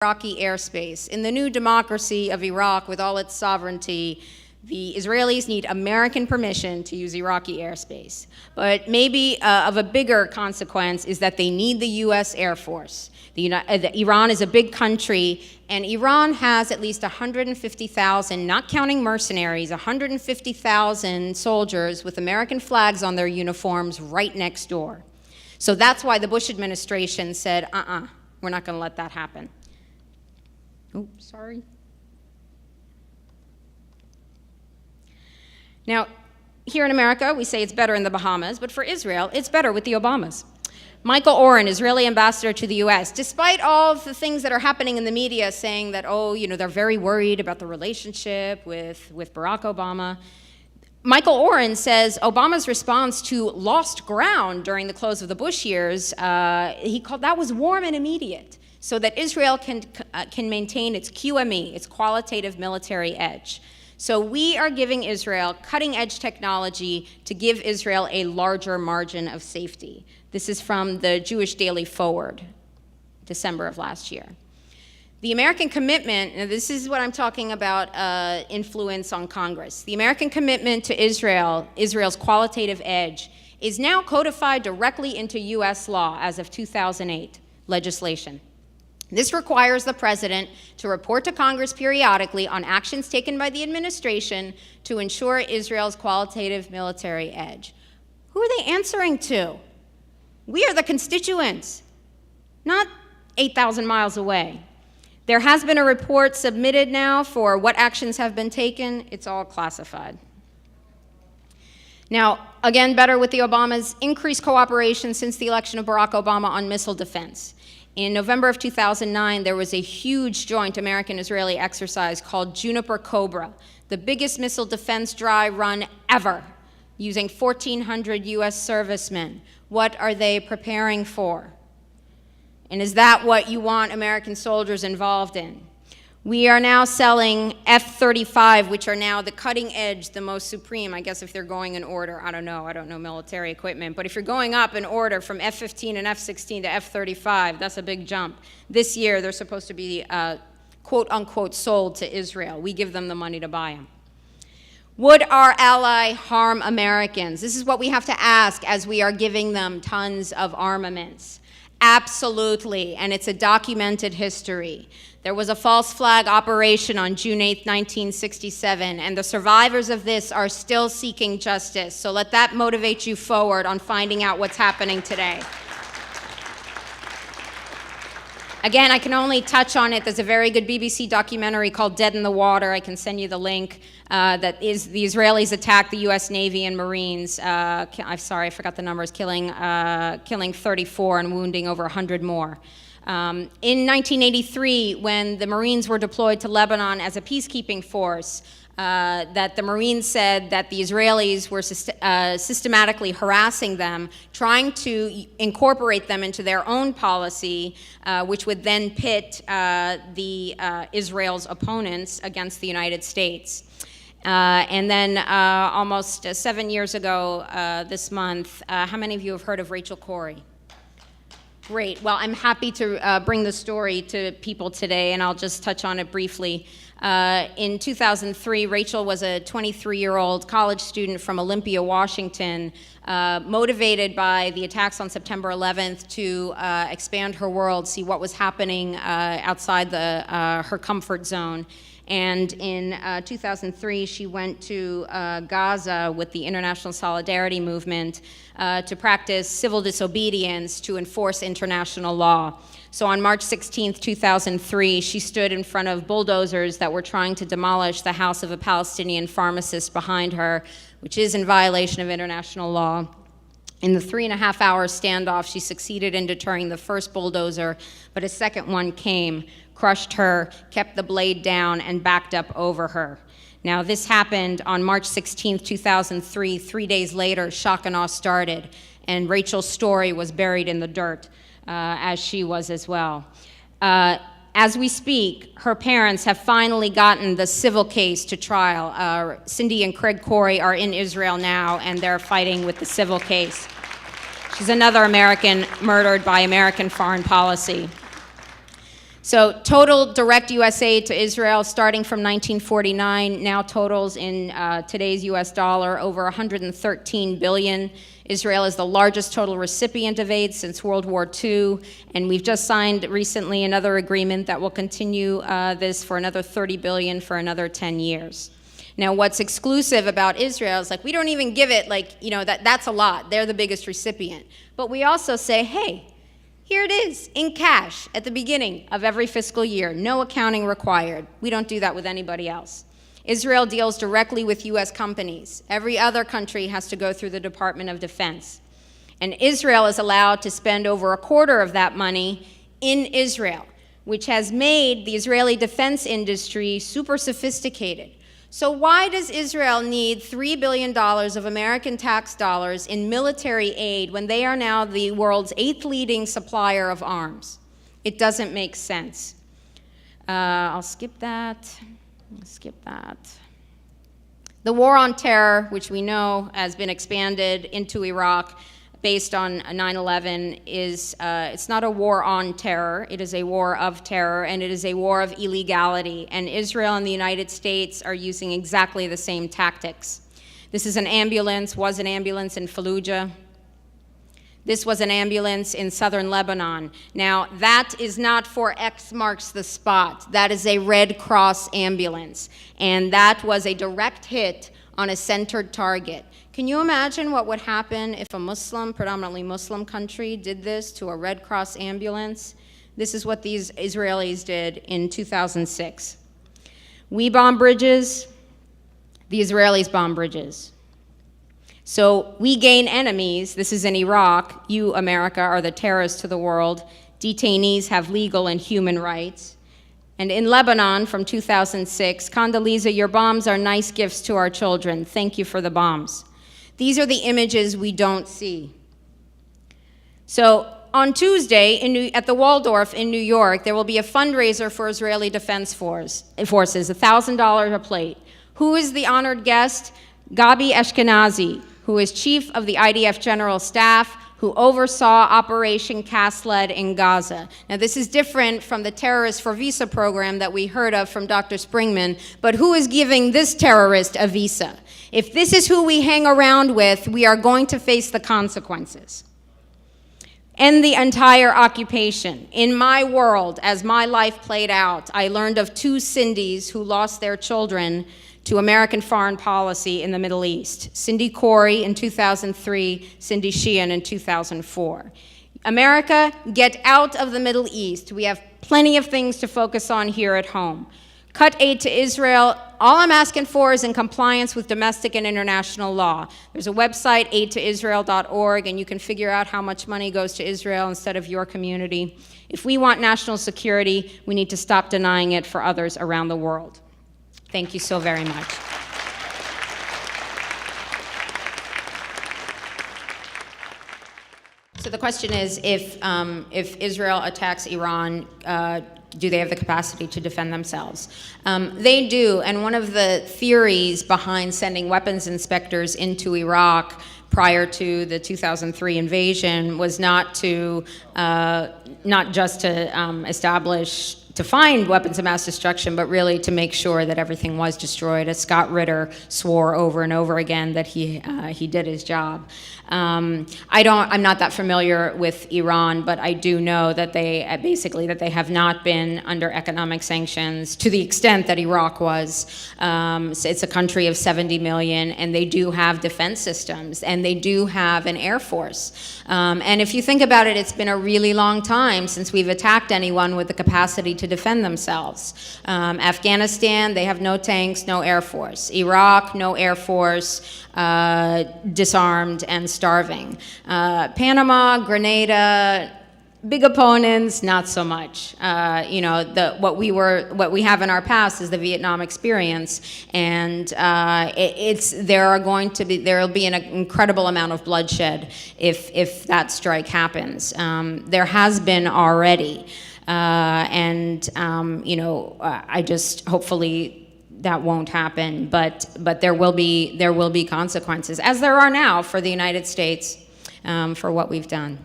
Iraqi airspace. In the new democracy of Iraq, with all its sovereignty, the Israelis need American permission to use Iraqi airspace. But maybe of a bigger consequence is that they need the US Air Force. Iran is a big country, and Iran has at least 150,000, not counting mercenaries, 150,000 soldiers with American flags on their uniforms right next door. So that's why the Bush administration said, we're not going to let that happen. Oops, sorry. Now, here in America, we say it's better in the Bahamas, but for Israel, it's better with the Obamas. Michael Oren, Israeli ambassador to the US, despite all of the things that are happening in the media saying that, they're very worried about the relationship with Barack Obama, Michael Oren says Obama's response to lost ground during the close of the Bush years, he called that was warm and immediate, so that Israel can maintain its QME, its qualitative military edge. So we are giving Israel cutting-edge technology to give Israel a larger margin of safety. This is from the Jewish Daily Forward, December of last year. The American commitment, and this is what I'm talking about, influence on Congress. The American commitment to Israel, Israel's qualitative edge, is now codified directly into US law as of 2008 legislation. This requires the president to report to Congress periodically on actions taken by the administration to ensure Israel's qualitative military edge. Who are they answering to? We are the constituents, not 8,000 miles away. There has been a report submitted now for what actions have been taken. It's all classified. Now, again, better with the Obamas, increased cooperation since the election of Barack Obama on missile defense. In November of 2009, there was a huge joint American-Israeli exercise called Juniper Cobra, the biggest missile defense dry run ever, using 1,400 US servicemen. What are they preparing for? And is that what you want American soldiers involved in? We are now selling F-35, which are now the cutting edge, the most supreme. I guess if they're going in order, I don't know military equipment. But if you're going up in order from F-15 and F-16 to F-35, that's a big jump. This year, they're supposed to be quote-unquote sold to Israel. We give them the money to buy them. Would our ally harm Americans? This is what we have to ask as we are giving them tons of armaments. Absolutely, and it's a documented history. There was a false flag operation on June 8, 1967, and the survivors of this are still seeking justice. So let that motivate you forward on finding out what's happening today. Again, I can only touch on it. There's a very good BBC documentary called Dead in the Water. I can send you the link. That is, the Israelis attacked the US Navy and Marines. I'm sorry, I forgot the numbers, killing 34 and wounding over 100 more. In 1983, when the Marines were deployed to Lebanon as a peacekeeping force, that the Marines said that the Israelis were systematically harassing them, trying to incorporate them into their own policy, which would then pit Israel's opponents against the United States. And then almost 7 years ago this month, how many of you have heard of Rachel Corrie? Great. Well, I'm happy to bring the story to people today, and I'll just touch on it briefly. In 2003, Rachel was a 23-year-old college student from Olympia, Washington, motivated by the attacks on September 11th to expand her world, see what was happening outside her comfort zone. And in 2003, she went to Gaza with the International Solidarity Movement to practice civil disobedience to enforce international law. So on March 16, 2003, she stood in front of bulldozers that were trying to demolish the house of a Palestinian pharmacist behind her, which is in violation of international law. In the 3.5-hour standoff, she succeeded in deterring the first bulldozer, but a second one came, crushed her, kept the blade down, and backed up over her. Now, this happened on March 16, 2003. 3 days later, shock and awe started, and Rachel's story was buried in the dirt, as she was as well. As we speak, her parents have finally gotten the civil case to trial. Cindy and Craig Corrie are in Israel now, and they're fighting with the civil case. She's another American murdered by American foreign policy. So total direct U.S. aid to Israel starting from 1949 now totals in today's U.S. dollar over 113 billion. Israel is the largest total recipient of aid since World War II, and we've just signed recently another agreement that will continue this for another 30 billion for another 10 years. Now, what's exclusive about Israel is, like, we don't even give it, like, you know, that's a lot. They're the biggest recipient. But we also say, hey, here it is, in cash, at the beginning of every fiscal year. No accounting required. We don't do that with anybody else. Israel deals directly with U.S. companies. Every other country has to go through the Department of Defense. And Israel is allowed to spend over a quarter of that money in Israel, which has made the Israeli defense industry super sophisticated. So why does Israel need $3 billion of American tax dollars in military aid when they are now the world's 8th leading supplier of arms? It doesn't make sense. I'll skip that. The war on terror, which we know has been expanded into Iraq based on 9/11, is it's not a war on terror. It is a war of terror, and it is a war of illegality. And Israel and the United States are using exactly the same tactics. This is an ambulance, was an ambulance in Fallujah. This was an ambulance in southern Lebanon. Now, that is not for X marks the spot. That is a Red Cross ambulance. And that was a direct hit on a centered target. Can you imagine what would happen if a Muslim, predominantly Muslim country did this to a Red Cross ambulance? This is what these Israelis did in 2006. We bomb bridges, the Israelis bomb bridges. So we gain enemies. This is in Iraq. You, America, are the terrorists to the world. Detainees have legal and human rights. And in Lebanon from 2006, Condoleezza, your bombs are nice gifts to our children. Thank you for the bombs. These are the images we don't see. So on Tuesday at the Waldorf in New York, there will be a fundraiser for Israeli Defense Forces, $1,000 a plate. Who is the honored guest? Gabi Ashkenazi, who is chief of the IDF General Staff, who oversaw Operation Cast Lead in Gaza. Now, this is different from the Terrorists for Visa program that we heard of from Dr. Springman, but who is giving this terrorist a visa? If this is who we hang around with, we are going to face the consequences. And the entire occupation. In my world, as my life played out, I learned of 2 Cindy's who lost their children to American foreign policy in the Middle East. Cindy Corey in 2003, Cindy Sheehan in 2004. America, get out of the Middle East. We have plenty of things to focus on here at home. Cut aid to Israel. All I'm asking for is in compliance with domestic and international law. There's a website, aidtoisrael.org, and you can figure out how much money goes to Israel instead of your community. If we want national security, we need to stop denying it for others around the world. Thank you so very much. So the question is, if Israel attacks Iran, do they have the capacity to defend themselves? They do, and one of the theories behind sending weapons inspectors into Iraq prior to the 2003 invasion was not just to find weapons of mass destruction, but really to make sure that everything was destroyed, as Scott Ritter swore over and over again that he did his job. I'm not that familiar with Iran, but I do know that they have not been under economic sanctions to the extent that Iraq was. So it's a country of 70 million, and they do have defense systems, and they do have an air force. And if you think about it, it's been a really long time since we've attacked anyone with the capacity to defend themselves. Afghanistan, they have no tanks, no air force. Iraq, no air force, disarmed and starving. Panama, Grenada, big opponents, not so much. What we have in our past is the Vietnam experience, and there will be an incredible amount of bloodshed if that strike happens. There has been already. I just hopefully that won't happen, but there will be consequences, as there are now for the United States, for what we've done.